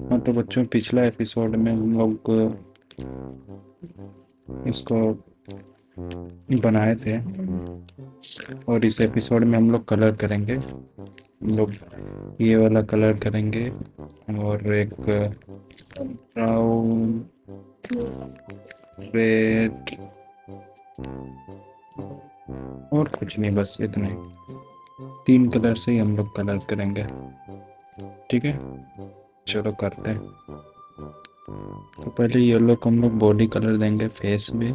हाँ तो बच्चों, पिछला एपिसोड में हम लोग इसको बनाए थे, और इस एपिसोड में हम लोग कलर करेंगे। हम लोग ये वाला कलर करेंगे, और एक ब्राउन, रेड, और कुछ नहीं, बस इतने 3 कलर से ही हम लोग कलर करेंगे। ठीक है, चलो करते हैं। तो पहले येलो को हम लोग बॉडी कलर देंगे, फेस भी।